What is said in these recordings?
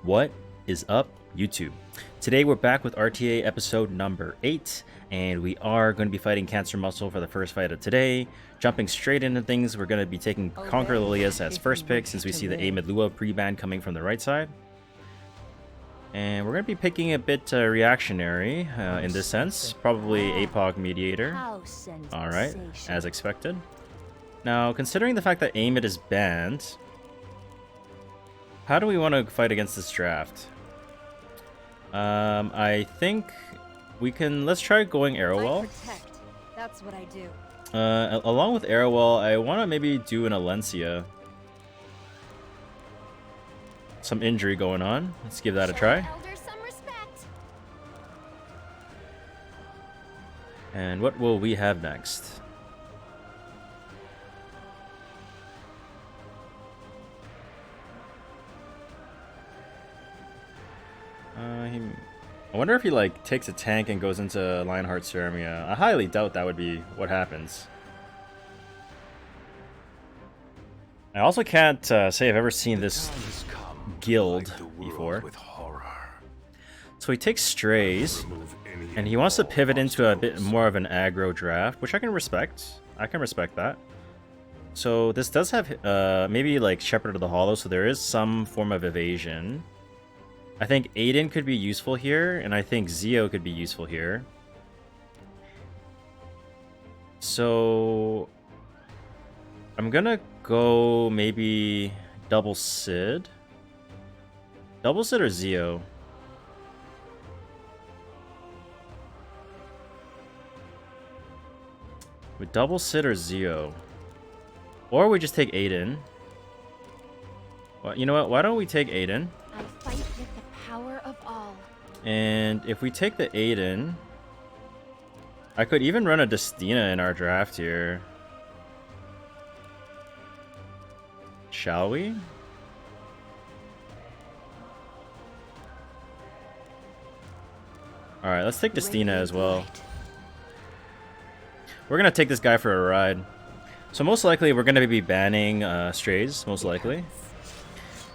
What is up, YouTube? Today we're back with RTA episode number 8, and we are going to be fighting Cancer Muscle for the first fight of today. Jumping straight into things, we're going to be taking Conquer Lilias as first pick since we see the ae-Lua pre-ban coming from the right side. And we're going to be picking a bit reactionary in this sense, probably APOC Mediator. Alright, as expected. Now, considering the fact that ae-mid is banned, how do we want to fight against this draft? I think we can. Let's try going Arrowwell. That's what I do. Along with Arrowwell, I want to maybe do an Alencia. Some injury going on. Let's give that a try. And what will we have next? I wonder if he like takes a tank and goes into Lionheart Ceramia. I highly doubt that would be what happens. I also can't say I've ever seen this guild before. So he takes Strays, and he wants to pivot into a bit more of an aggro draft, which I can respect. I can respect that. So this does have maybe like Shepherd of the Hollow, so there is some form of evasion. I think Adin could be useful here, and I think Zio could be useful here. So I'm gonna go maybe double Cidd. Double Cidd or Zio? With double Cidd or Zio? Or we just take Adin. Well, you know what? Why don't we take Adin? I fight with the power of all. And if we take the Adin, I could even run a Destina in our draft here. Shall we? Alright, let's take Destina as well. We're gonna take this guy for a ride. So most likely we're gonna be banning Strays, most likely.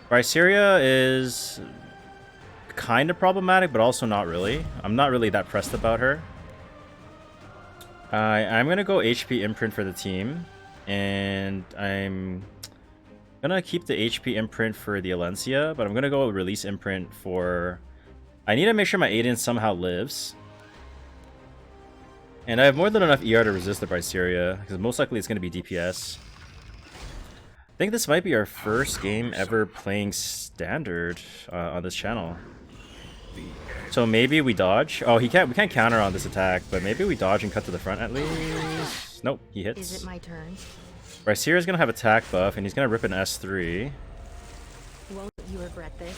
Bryceria is kind of problematic, but also not really. I'm not really that pressed about her. I'm gonna go HP imprint for the team, and I'm gonna keep the HP imprint for the Alencia, but I'm gonna go release imprint for... I need to make sure my Adin somehow lives. And I have more than enough ER to resist the Bryceria, because most likely it's gonna be DPS. I think this might be our first game ever playing standard on this channel. So maybe we dodge. Oh, we can't counter on this attack, but maybe we dodge and cut to the front at least. Nope, he hits. Is it my turn? Bryceria's gonna have attack buff, and he's gonna rip an S3. Won't you regret this?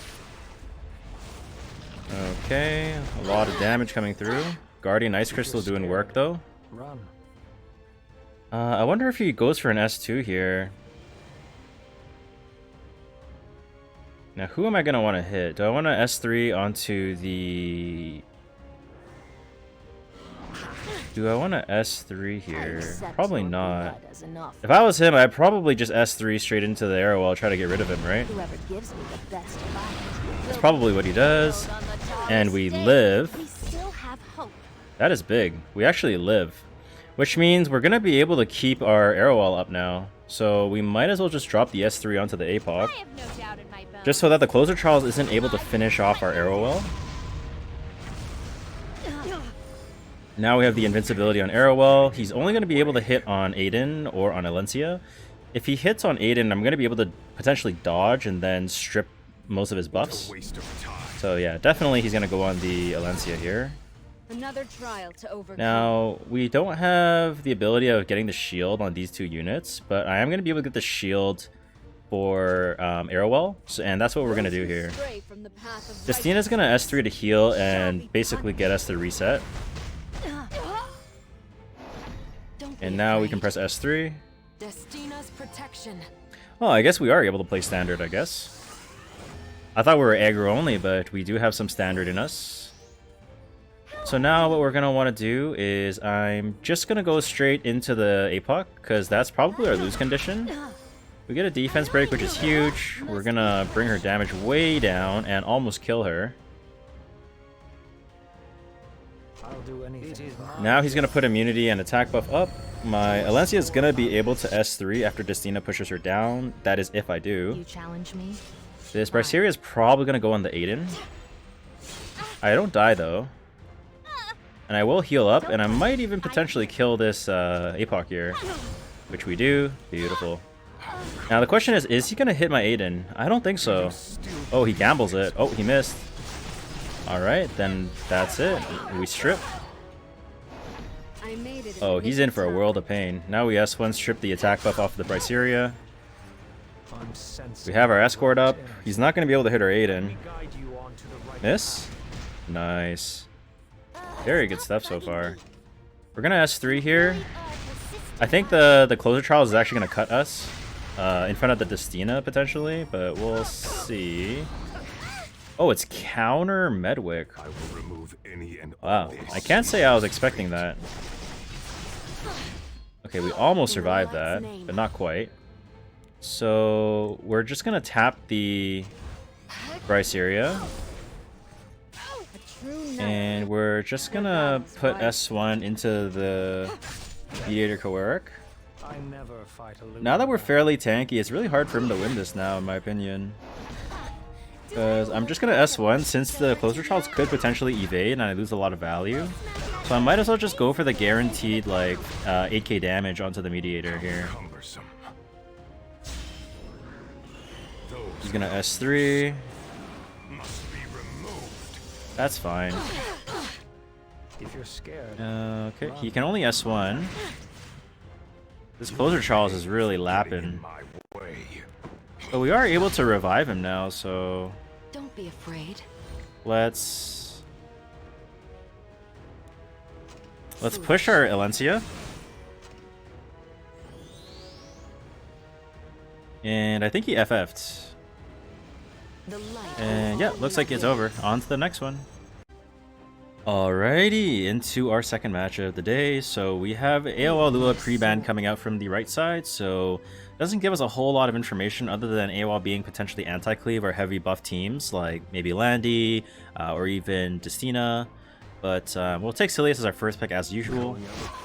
Okay, a lot of damage coming through. Guardian Ice Crystal doing work though. I wonder if he goes for an S2 here. Now, who am I going to want to hit? Do I want to S3 onto the... Do I want to S3 here? Probably not. If I was him, I'd probably just S3 straight into the arrow while I try to get rid of him, right? That's probably what he does. And we live. That is big. We actually live. Which means we're going to be able to keep our arrow wall up now. So we might as well just drop the S3 onto the APOC. Just so that the Closer Charles isn't able to finish off our arrow well. Now we have the invincibility on Arrowwell. He's only going to be able to hit on Adin or on Alencia. If he hits on Adin, I'm going to be able to potentially dodge and then strip most of his buffs. So yeah, definitely he's going to go on the Alencia here. Another trial to overcome. Now, we don't have the ability of getting the shield on these two units, but I am going to be able to get the shield for Arrowwell, and that's what we're going to do here. Destina's going to S3 to heal and basically get us to reset. And now we can press S3. Destina's protection. Oh, I guess we are able to play standard, I guess. I thought we were aggro only, but we do have some standard in us. So now what we're going to want to do is I'm just going to go straight into the APOC, because that's probably our lose condition. We get a defense break, which is huge. We're gonna bring her damage way down and almost kill her. I'll do anything. Now he's gonna put immunity and attack buff up. My Alencia is gonna be able to S3 after Destina pushes her down. That is if I do. You challenge me? This Braceria is probably gonna go on the Adin. I don't die though. And I will heal up, and I might even potentially kill this APOC here. Which we do. Beautiful. Now the question is he gonna hit my Adin? I don't think so. Oh, he gambles it. Oh, he missed. Alright, then that's it. We strip. I made it. Oh, he's in for a world of pain. Now we S1 strip the attack buff off the Braceria. We have our escort up. He's not going to be able to hit our Adin. Miss? Nice. Very good stuff so far. We're going to S3 here. I think the closer trial is actually going to cut us in front of the Destina potentially, but we'll see. Oh, it's counter Medwick. I will remove any and Wow, I can't say I was expecting that. Okay, we almost survived that, but not quite. So we're just gonna tap the Braceria, and we're just gonna put S1 into the Mediator Coeric. Now that we're fairly tanky, it's really hard for him to win this now, in my opinion. Because I'm just gonna S1 since the closer trials could potentially evade and I lose a lot of value. So I might as well just go for the guaranteed like 8k damage onto the Mediator here. He's gonna S3. That's fine. If you're scared. Okay, he can only S1. This closer Charles is really lapping. But we are able to revive him now, so Don't be afraid. let's push our Alencia. And I think he FF'd. And yeah, looks like it's over. On to the next one. Alrighty, into our second match of the day. So we have AOL Lua pre-ban coming out from the right side, so doesn't give us a whole lot of information other than AOL being potentially anti-cleave or heavy buff teams like maybe Landy or even Destina. But we'll take Silius as our first pick as usual.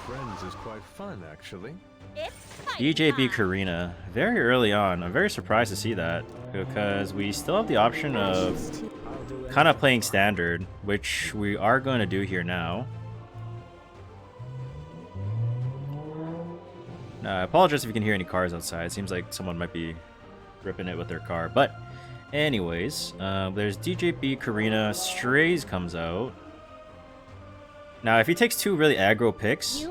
Friends is quite fun, actually. DJB Karina, very early on. I'm very surprised to see that because we still have the option of kind of playing standard, which we are going to do here now. I apologize if you can hear any cars outside. It seems like someone might be ripping it with their car. But anyways, there's DJB Karina. Strays comes out. Now, if he takes two really aggro picks...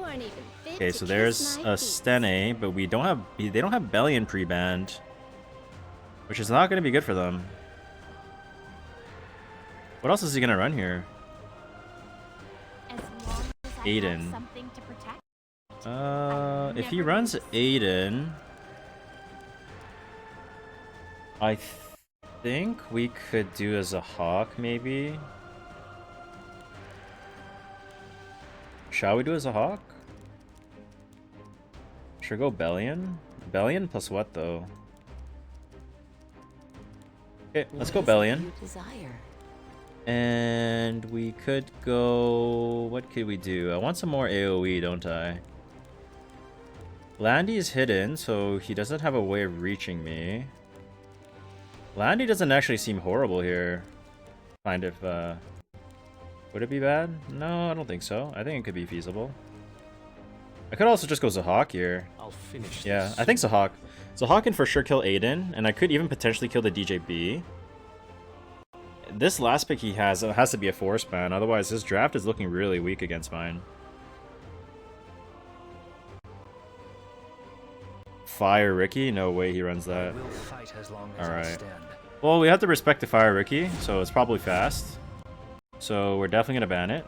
Okay, so there's a Stene, but they don't have Bellion pre-banned, which is not going to be good for them. What else is he going to run here? Adin. If he runs Adin, I think we could do as a Hawk, maybe. Shall we do as a Hawk? Sure, go Bellion. Bellion plus what though? Okay, let's go Bellion. And we could go... What could we do? I want some more AoE, don't I? Landy is hidden, so he doesn't have a way of reaching me. Landy doesn't actually seem horrible here. Kind of, would it be bad? No, I don't think so. I think it could be feasible. I could also just go Zahak here. I'll finish Yeah, this. I think Zahak. Zahak can for sure kill Adin, and I could even potentially kill the DJB. This last pick he has to be a force ban, otherwise his draft is looking really weak against mine. Fire Ricky? No way he runs that. We'll fight as long as I Alright. stand. Well, we have to respect the Fire Ricky, so it's probably fast. So we're definitely gonna ban it.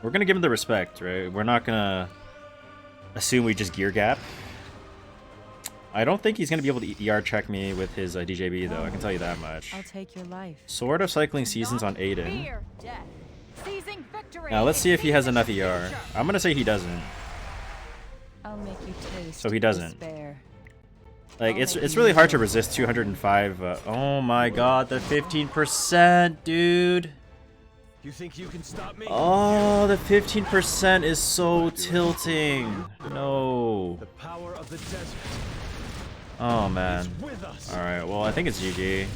We're gonna give him the respect, right? We're not gonna assume we just gear gap. I don't think he's gonna be able to ER check me with his DJB though, I can tell you that much. I'll take your life. Sword of Cycling Seasons on Adin. Now let's see if he has enough ER. I'm gonna say he doesn't. I'll make you taste So he doesn't. despair. Like, it's really hard to resist 205. Oh my god, the 15%, dude. You think you can stop me? Oh, the 15% is so tilting. No. The power of the desert Oh man. is with us. Alright, well, I think it's GG.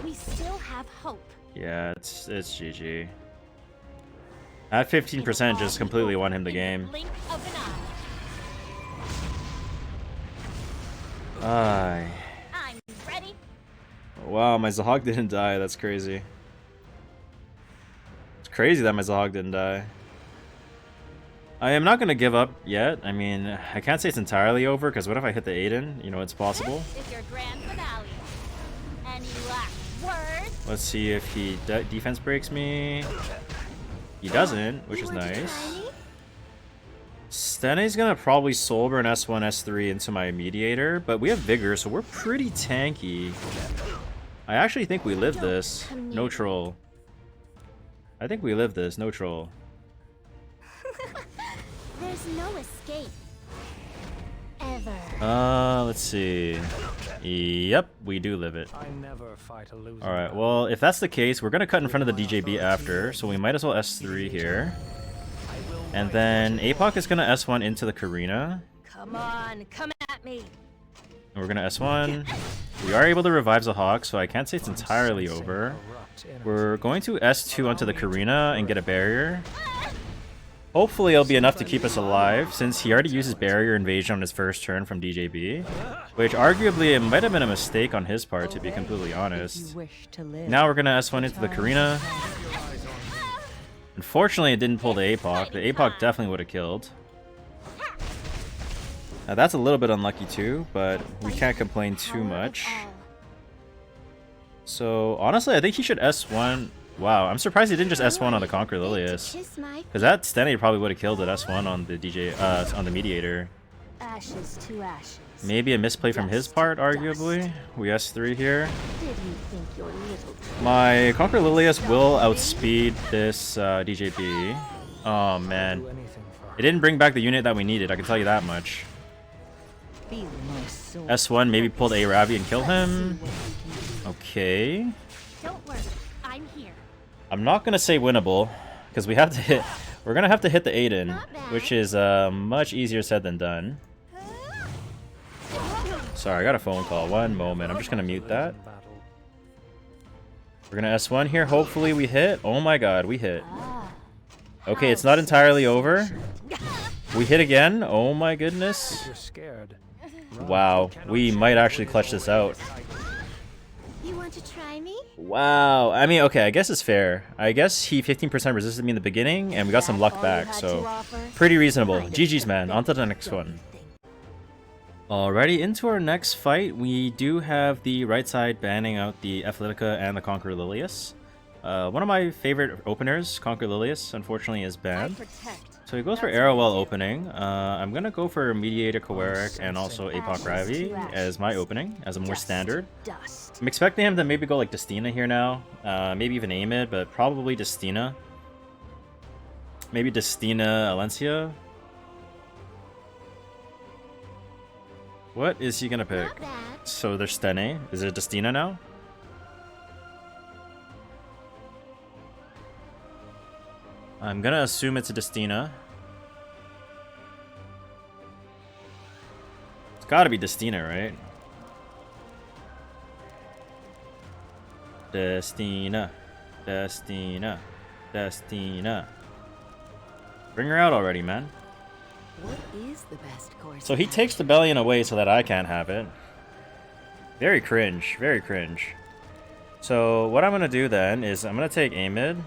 We still have hope. Yeah, it's GG. That 15% just completely won him the game. Blink of an eye. Aye. I'm ready. Wow, my Zahog didn't die. That's crazy. It's crazy that my Zahog didn't die. I am not going to give up yet. I mean, I can't say it's entirely over, because what if I hit the Adin? You know, it's possible. This is your grand finale. Any last words? Let's see if he defense breaks me. He doesn't, which is nice. Stene's gonna probably soul burn S1, S3 into my mediator, but we have vigor, so we're pretty tanky. I actually think we live this. No troll. I think we live this. No troll. There's no escape. Ever. Let's see. Yep, we do live it. I never fight a losing Alright, battle. well, if that's the case, we're gonna cut in front of the DJB after, so we might as well S3 here. And then ae-KARINA is gonna S1 into the KARINA. Come on, come at me. And we're gonna S1. We are able to revive Zahog, so I can't say it's entirely over. We're going to S2 onto the KARINA and get a barrier. Hopefully it'll be enough to keep us alive, since he already uses barrier invasion on his first turn from DJB. Which arguably it might have been a mistake on his part, to be completely honest. Now we're gonna S1 into the KARINA. Unfortunately it didn't pull the ae-KARINA. The ae-KARINA definitely would have killed. Now that's a little bit unlucky too, but we can't complain too much. So honestly I think he should S1. Wow, I'm surprised he didn't just S1 on the Conquer Lilius. Because that Steny probably would have killed at S1 on the on the mediator. Ashes to ashes. Maybe a misplay from his part, arguably. We S3 here. Did you think your little My Conquer Lilius will outspeed this DJB. Oh man. Do anything for her. It didn't bring back the unit that we needed, I can tell you that much. feel my soul? S1 maybe pulled A-Ravi and kill him. Okay. Don't worry, I'm here. I'm not gonna say winnable, because we have to hit. We're gonna have to hit the Adin, which is much easier said than done. Sorry, I got a phone call. One moment. I'm just gonna mute that. We're gonna S1 here. Hopefully we hit. Oh my god, we hit. Okay, it's not entirely over. We hit again. Oh my goodness. You're scared. Wow, we might actually clutch this out. You want to try me? Wow. I mean, okay, I guess it's fair. I guess he 15% resisted me in the beginning, and we got some luck back, so pretty reasonable. GG's, man. On to the next one. Alrighty, into our next fight, we do have the right side banning out the Athletica and the Conquer Lilius. One of my favorite openers, Conquer Lilius, unfortunately is banned. So he goes for Arrowwell opening. I'm gonna go for Mediator Coeric and also ae-KARINA Ravi as my opening, as a more standard. I'm expecting him to maybe go like Destina here now, maybe even Amid, but probably Destina. Maybe Destina Alencia. What is he gonna pick? So there's Stene. Is it Destina now? I'm gonna assume it's a Destina. It's gotta be Destina, right? Destina. Destina. Destina. Bring her out already, man. What is the best course? So he takes the Bellion away so that I can't have it. Very cringe. Very cringe. So what I'm gonna do then is I'm gonna take Amid.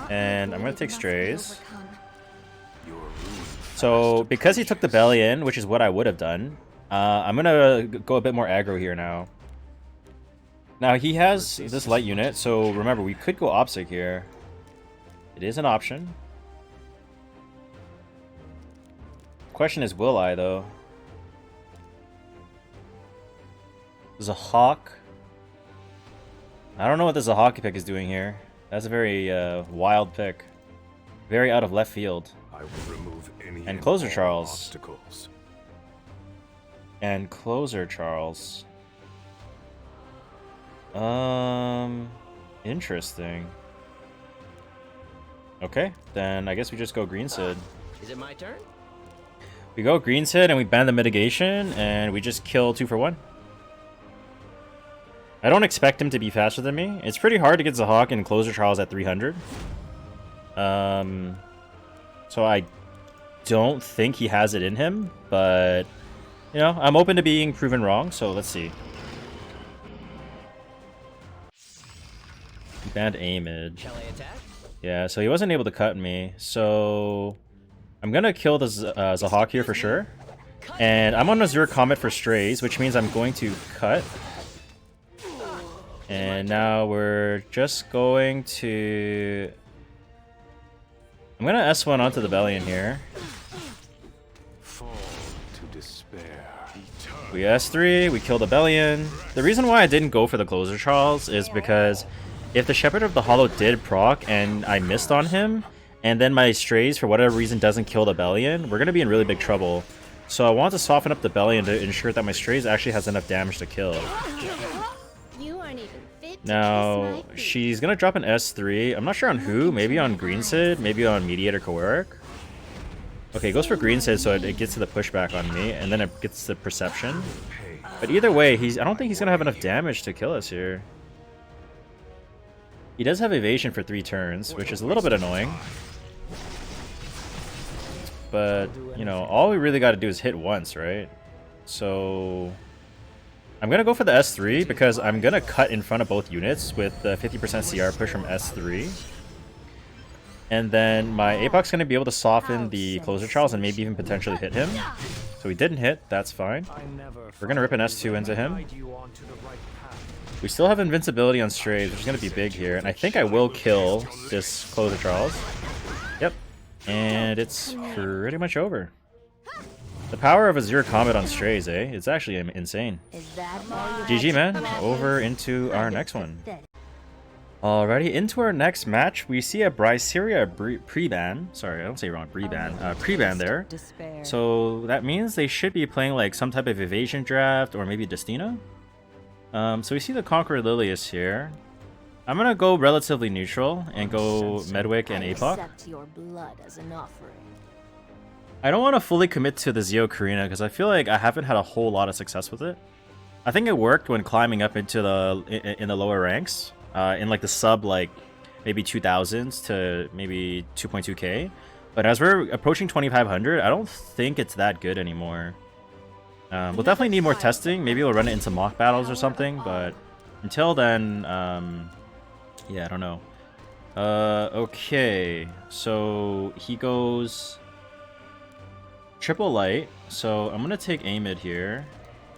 And I'm gonna take Strays. So because he took the Bellion, which is what I would have done, I'm gonna go a bit more aggro here now. Now he has this light unit, so remember we could go Obsec here. It is an option. Question is, will I though? There's a Hawk. I don't know what the Zahaki pick is doing here. That's a very wild pick. Very out of left field. I will remove any And closer all Charles. obstacles. And closer, Charles. Interesting. Okay, then I guess we just go green Cidd. Is it my turn? We go green Cidd and we ban the mitigation and we just kill 2 for 1. I don't expect him to be faster than me. It's pretty hard to get Zahhak and closer Charles at 300. So I don't think he has it in him, but you know, I'm open to being proven wrong, so let's see. He banned A-mid. Shall I attack? Yeah, so he wasn't able to cut me, so I'm gonna kill the Zahhak here for sure. And I'm on Azure Comet for strays, which means I'm going to cut. And now we're just going to... I'm gonna S1 onto the Bellion here. Fall to despair. We S3, we kill the Bellion. The reason why I didn't go for the closer, Charles, is because if the Shepherd of the Hollow did proc and I missed on him, and then my strays for whatever reason doesn't kill the Bellion, we're gonna be in really big trouble. So I want to soften up the Bellion to ensure that my strays actually has enough damage to kill. You aren't even fit to Now, kiss my feet. she's gonna drop an S3. I'm not sure on who. Maybe on green Cidd, maybe on Mediator Kowarik. Okay, it goes for green Cidd, so it gets to the pushback on me, and then it gets the perception. But either way, I don't think he's gonna have enough damage to kill us here. He does have evasion for 3 turns, which is a little bit annoying. But, you know, all we really got to do is hit once, right? So I'm going to go for the S3 because I'm going to cut in front of both units with the 50% CR push from S3. And then my Apoc's going to be able to soften the closer Charles and maybe even potentially hit him. So he didn't hit, that's fine. We're going to rip an S2 into him. We still have invincibility on strays, which is going to be big here. And I think I will kill this closer Charles. Yep. And it's pretty much over. The power of a Azure Comet on strays, eh? It's actually insane. Is that all you GG, had man. to Over into our next one. pathetic? Alrighty, into our next match, we see a Bryceria pre-ban. Sorry, I don't say it wrong. Pre-ban. Pre-ban there. So that means they should be playing like some type of evasion draft or maybe Destina. So we see the Conqueror Lilius here. I'm gonna go relatively neutral and go Medwick and I Apoc. accept your blood as an offering. I don't want to fully commit to the ae-KARINA because I feel like I haven't had a whole lot of success with it. I think it worked when climbing up into the lower ranks, in like the sub like maybe 2000s to maybe 2.2k. But as we're approaching 2500, I don't think it's that good anymore. We'll definitely need more testing. Maybe we'll run it into mock battles or something. But until then, yeah, I don't know. Okay, so he goes triple light. So I'm gonna take A-mid here.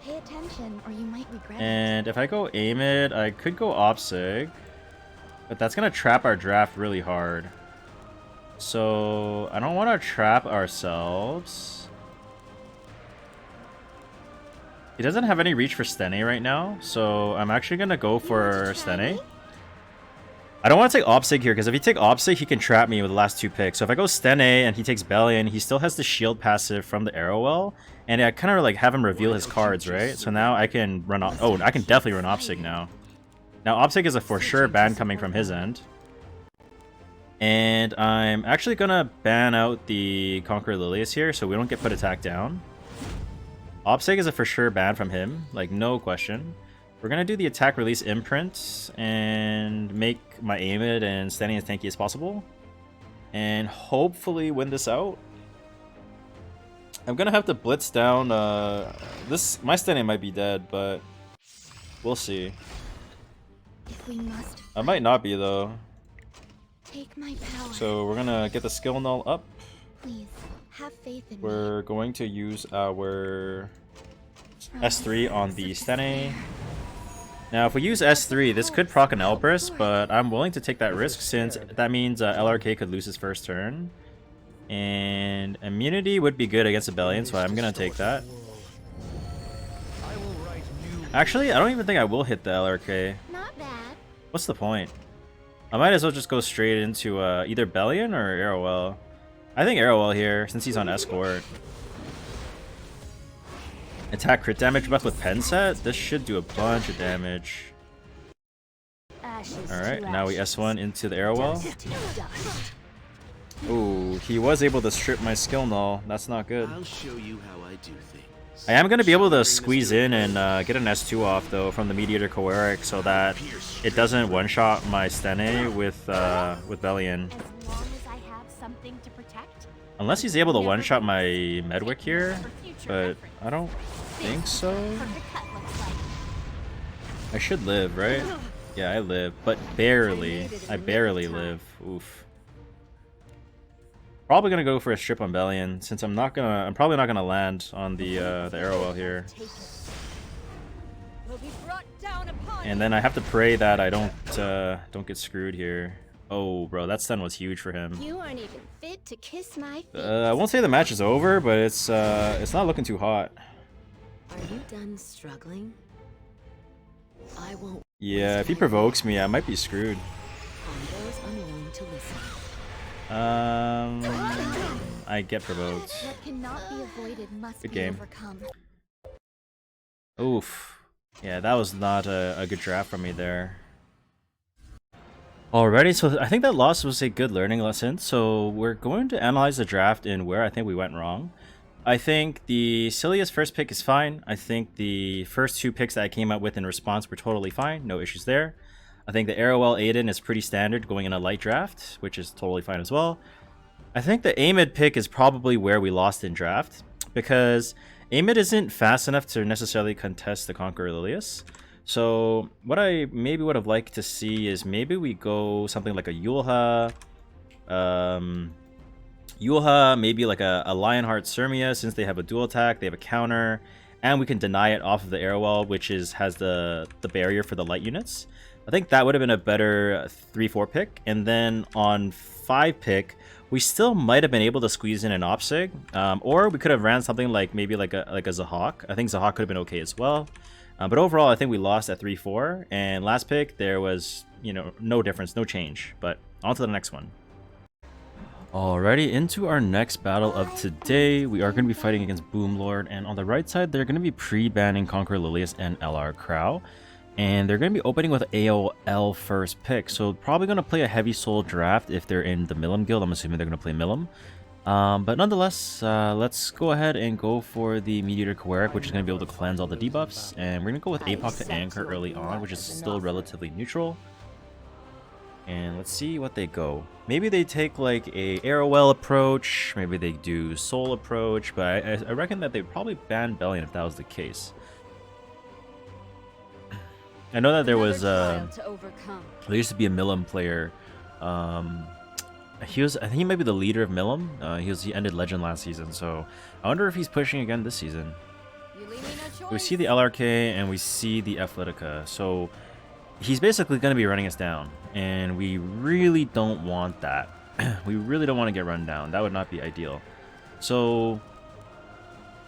Pay attention, or you might regret And if I go A-mid, I could go OpSig, but that's gonna trap our draft really hard. So I don't want to trap ourselves. He doesn't have any reach for Stene right now, so I'm actually gonna go for Stene. I don't want to take OpSig here, because if he take OpSig, he can trap me with the last 2 picks. So if I go Stene and he takes Bellion, he still has the shield passive from the Arrow Well, and I kind of like have him reveal his cards, right? So now I can run I can definitely run OpSig now. Now OpSig is a for sure ban coming from his end. And I'm actually gonna ban out the Conqueror Lilius here, so we don't get put attack down. OpSig is a for sure ban from him, like no question. We're gonna do the attack release imprint and make my A-mid and Stene as tanky as possible, and hopefully win this out. I'm gonna have to blitz down. My Stene might be dead, but we'll see. If we must, I might not be though. take my power. So we're gonna get the skill null up. Please, have faith in me. We're going to use our S3 on the Stene. Now, if we use S3, this could proc an Elbrus, but I'm willing to take that risk since that means LRK could lose his first turn. And immunity would be good against a Bellion, so I'm going to take that. Actually, I don't even think I will hit the LRK. Not bad. What's the point? I might as well just go straight into either Bellion or Arrowwell. I think Arrowwell here, since he's on Escort. Attack crit damage buff with pen set. This should do a bunch of damage. Alright, now we S1 into the arrow well. Ooh, he was able to strip my skill null. That's not good. I'll show you how I do things. I am going to be able to squeeze in and get an S2 off though from the Mediator Koeric so that it doesn't one-shot my Stene with Bellion. As long as I have something to protect. Unless he's able to one-shot my Medwick here, but I don't think so. Perfect cut looks like. I should live, right? Yeah, I live, but barely. I barely live. Oof. Probably gonna go for a strip on Bellion since I'm probably not gonna land on the arrow well here. And then I have to pray that I don't get screwed here. Oh, bro, that stun was huge for him. You aren't even fit to kiss my feet. I won't say the match is over, but it's not looking too hot. Are you done struggling? I won't. Yeah, if he provokes me, I might be screwed. On those unwilling to listen. I get provoked. What cannot be avoided must Good be game. overcome. Oof. Yeah, that was not a good draft from me there. Alrighty, so I think that loss was a good learning lesson. So we're going to analyze the draft and where I think we went wrong. I think the silliest first pick is fine. I think the first two picks that I came up with in response were totally fine. No issues there. I think the Arrowell Adin is pretty standard going in a light draft, which is totally fine as well. I think the Amid pick is probably where we lost in draft, because Amid isn't fast enough to necessarily contest the Conqueror Lilius. So what I maybe would have liked to see is maybe we go something like a Yulha, maybe like a Lionheart Sirmia, since they have a dual attack, they have a counter, and we can deny it off of the Arrowell, which has the barrier for the light units. I think that would have been a better 3-4 pick. And then on 5 pick, we still might have been able to squeeze in an Opsig, or we could have ran something like maybe like a Zahhawk. I think Zahhawk could have been okay as well. But overall, I think we lost at 3-4. And last pick, there was, no difference, no change. But on to the next one. Alrighty, into our next battle of today, we are going to be fighting against Boomlord. And on the right side, they're going to be pre-banning Conqueror Lilius and LR Crow. And they're going to be opening with AOL first pick. So probably going to play a Heavy Soul draft if they're in the Milim guild. I'm assuming they're going to play Milim. But nonetheless, let's go ahead and go for the Mediator Koeric, which is going to be able to cleanse all the debuffs. And we're going to go with APOC to Anchor early on, which is still relatively neutral. And let's see what they go. Maybe they take like a Arrowell approach. Maybe they do Soul approach. But I reckon that they'd probably ban Bellion if that was the case. I know that there was there used to be a Milim player. I think he might be the leader of Milim. He ended Legend last season, so I wonder if he's pushing again this season. We see the LRK and we see the Athletica, so he's basically going to be running us down, and we really don't want that. We really don't want to get run down. That would not be ideal. So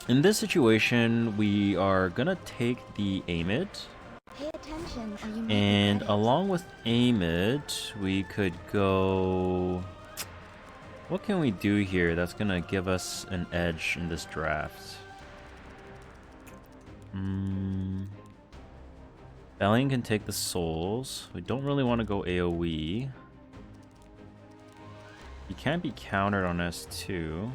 in this situation, we are going to take the Amid. Pay attention, or you And along with Amid, we could go... What can we do here that's going to give us an edge in this draft? Bellion can take the souls. We don't really want to go AoE. He can be countered on S2.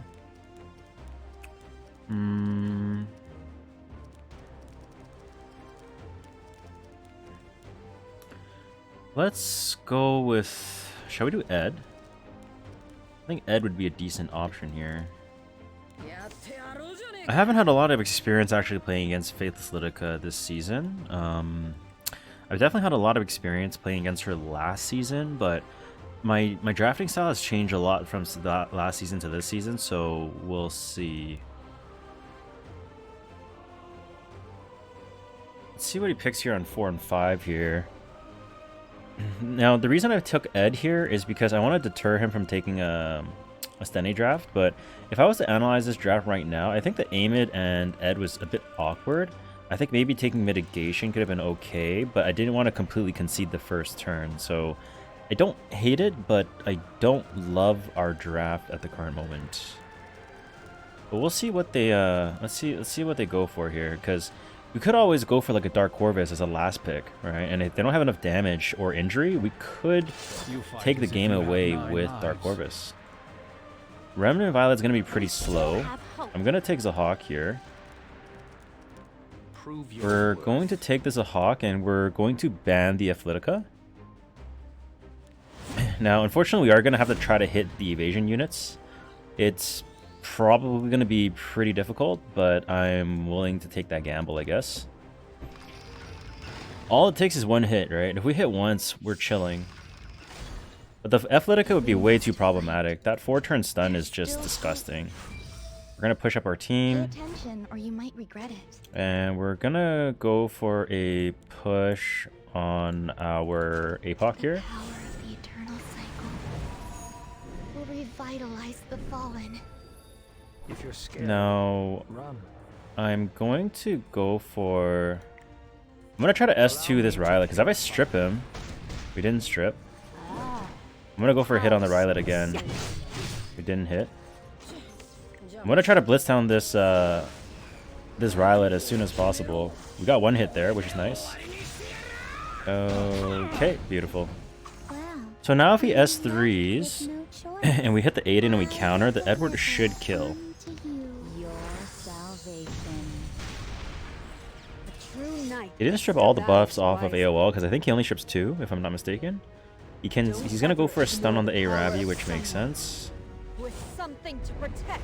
Let's go with... Shall we do Ed? I think Ed would be a decent option here. I haven't had a lot of experience actually playing against Faithless Lidica this season. I've definitely had a lot of experience playing against her last season, but my drafting style has changed a lot from that last season to this season, so we'll see. Let's see what he picks here on 4 and 5 here. Now, the reason I took Ed here is because I want to deter him from taking a Steny draft, but if I was to analyze this draft right now, I think the Amid and Ed was a bit awkward. I think maybe taking Mitigation could have been okay, but I didn't want to completely concede the first turn, so I don't hate it, but I don't love our draft at the current moment. But we'll see what they let's see what they go for here, because we could always go for like a Dark Corvus as a last pick, right? And if they don't have enough damage or injury, we could take the game away with Dark Corvus. Remnant Violet's gonna be pretty slow. I'm gonna take Zahawk here. We're going to take the Zahawk and we're going to ban the Athletica. Now, unfortunately, we are gonna have to try to hit the evasion units. It's probably going to be pretty difficult, but I'm willing to take that gamble, I guess. All it takes is one hit, right? If we hit once, we're chilling. But the Athletica would be way too problematic. That 4-turn stun is just disgusting. We're going to push up our team. Pay attention or you might regret it. And we're going to go for a push on our APOC here. The power of the eternal cycle will revitalize the fallen. If you're scared, Now, run. I'm going to go for... I'm going to try to S2 this Rylet, because if I strip him... We didn't strip. I'm going to go for a hit on the Rylet again. We didn't hit. I'm going to try to blitz down this this Rylet as soon as possible. We got one hit there, which is nice. Okay, beautiful. Wow. So now if he S3s, No choice. and we hit the Adin and we counter, the Edward should kill. To you. Your salvation. A true knight. He didn't strip all the buffs off of AOL, because I think he only strips 2, if I'm not mistaken. He's gonna go for a stun on the A-Ravi, which makes sense. With something to protect.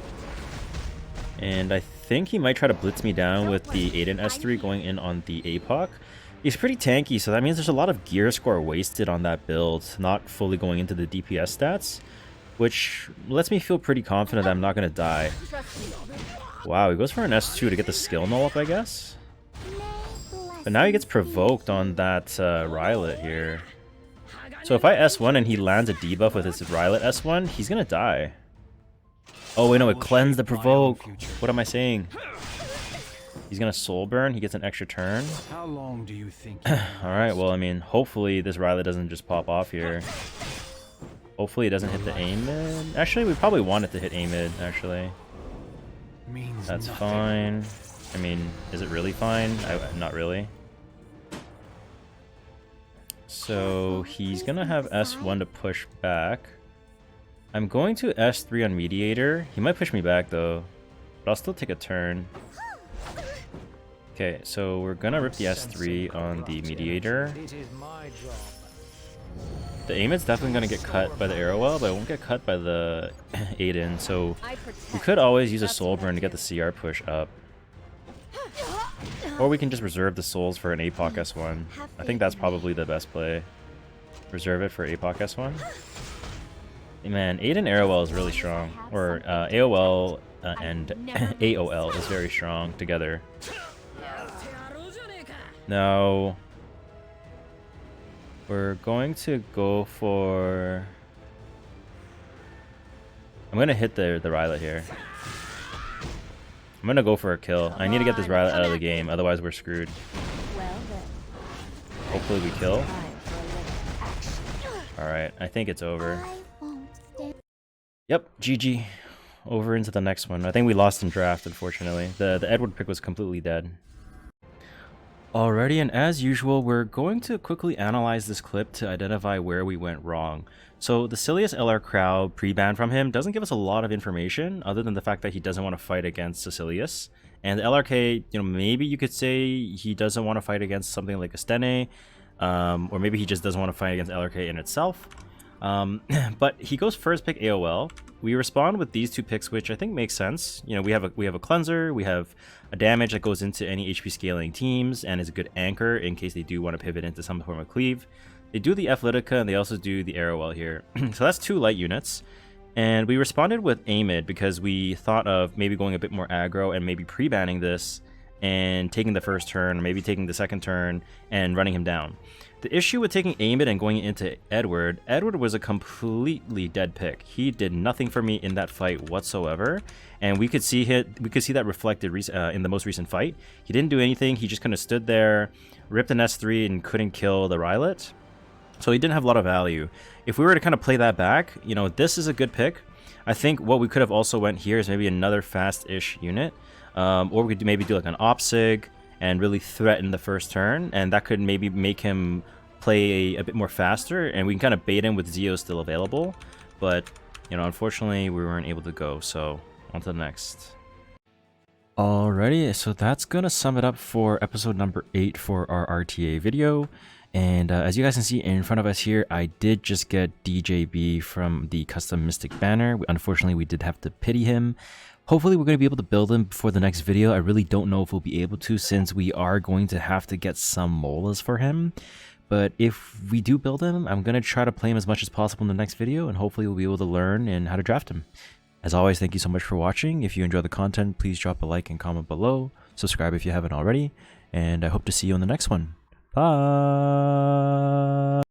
And I think he might try to blitz me down with the Adin S3 going in on the APOC. He's pretty tanky, so that means there's a lot of gear score wasted on that build, not fully going into the DPS stats, which lets me feel pretty confident that I'm not gonna die. Wow, he goes for an S2 to get the skill null up, I guess? But now he gets provoked on that Rylet here. So if I S1 and he lands a debuff with his Rylet S1, he's gonna die. Oh wait, no, it cleansed the provoke. What am I saying? He's gonna soul burn, he gets an extra turn. How long do you think? Alright, well, I mean, hopefully this Rylet doesn't just pop off here. Hopefully it doesn't hit the A mid. Actually, we probably want it to hit A mid, actually. That's fine. I mean, is it really fine? Not really. So he's gonna have S1 to push back. I'm going to S3 on Mediator. He might push me back though, but I'll still take a turn. Okay, so we're gonna rip the S3 on the Mediator. It is my job. The Amid's definitely gonna get cut by the Arrowwell, but it won't get cut by the Adin, so we could always use a Soul Burn to get the CR push up. Or we can just reserve the souls for an APOC S1. I think that's probably the best play. Reserve it for APOC S1. Man, Adin Arrowwell is really strong. Or AOL and AOL is very strong together. Now, we're going to go for... I'm going to hit the Rylet here. I'm going to go for a kill. I need to get this Rylet out of the game, otherwise we're screwed. Hopefully we kill. Alright, I think it's over. Yep, GG. Over into the next one. I think we lost in draft, unfortunately. The Edward pick was completely dead. Alrighty, and as usual, we're going to quickly analyze this clip to identify where we went wrong. So the Cilius LR crowd pre-ban from him doesn't give us a lot of information other than the fact that he doesn't want to fight against Cecilius. And the LRK, you know, maybe you could say he doesn't want to fight against something like Astene, or maybe he just doesn't want to fight against LRK in itself. But he goes first pick AOL. We respond with these two picks, which I think makes sense. You know, we have a cleanser, we have a damage that goes into any HP scaling teams, and is a good anchor in case they do want to pivot into some form of cleave. They do the Athletica, and they also do the Arrowwell here. So that's 2 light units. And we responded with Amid because we thought of maybe going a bit more aggro and maybe pre-banning this and taking the first turn, or maybe taking the second turn and running him down. The issue with taking Amid and going into Edward was a completely dead pick. He did nothing for me in that fight whatsoever, and we could see that reflected in the most recent fight. He didn't do anything. He just kind of stood there, ripped an S3, and couldn't kill the Rylet. So he didn't have a lot of value. If we were to kind of play that back, you know, this is a good pick. I think what we could have also went here is maybe another fast-ish unit. Or we could maybe do like an Opsig and really threaten the first turn, and that could maybe make him play a bit more faster, and we can kind of bait him with Zeo still available. But, you know, unfortunately we weren't able to go, so on to the next. Alrighty, so that's gonna sum it up for episode number 8 for our RTA video. And as you guys can see in front of us here, I did just get DJB from the custom Mystic banner. Unfortunately, we did have to pity him. Hopefully, we're going to be able to build him before the next video. I really don't know if we'll be able to, since we are going to have to get some molas for him. But if we do build him, I'm going to try to play him as much as possible in the next video, and hopefully we'll be able to learn and how to draft him. As always, thank you so much for watching. If you enjoy the content, please drop a like and comment below. Subscribe if you haven't already, and I hope to see you on the next one. Bye!